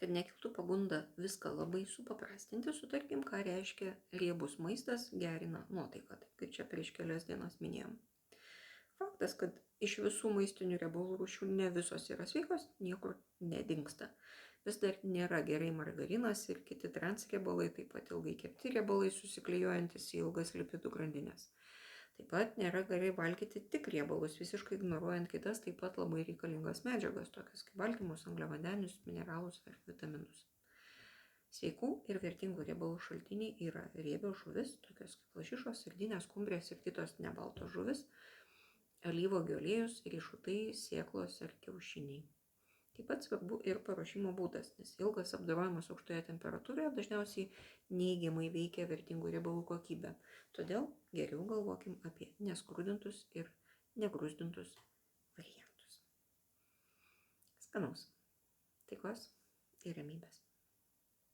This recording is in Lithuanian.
kad nekiltų pagunda viską labai supaprastinti, sutarkim, ką reiškia riebus maistas gerina nuotaiką, taip kaip čia prieš kelias dienas minėjom. Faktas, kad iš visų maistinių riebalų rūšių ne visos yra sveikos, niekur nedingsta. Vis dar nėra gerai margarinas ir kiti transriebalai, taip pat ilgai kepti riebalai susiklijuojantis į ilgas lipidų grandinės. Taip pat nėra gerai valgyti tik riebalus, visiškai ignoruojant kitas taip pat labai reikalingas medžiagas, tokias kaip baltymus, angliavandenius, mineralus ar vitaminus. Sveikų ir vertingų riebalų šaltiniai yra riebios žuvis, tokios kaip lašišos, sardinės, skumbrės ir kitos nebaltos žuvis, alyvuogių aliejus, riešutai, sėklos ar kiaušiniai. Taip pat svarbu ir paruošimo būdas, nes ilgas apdorojimas aukštoje temperatūroje dažniausiai neigiamai veikia vertingų riebalų kokybę. Todėl geriau galvokim apie neskrudintus ir negruzdintus variantus. Skanaus, taikos ir ramybės.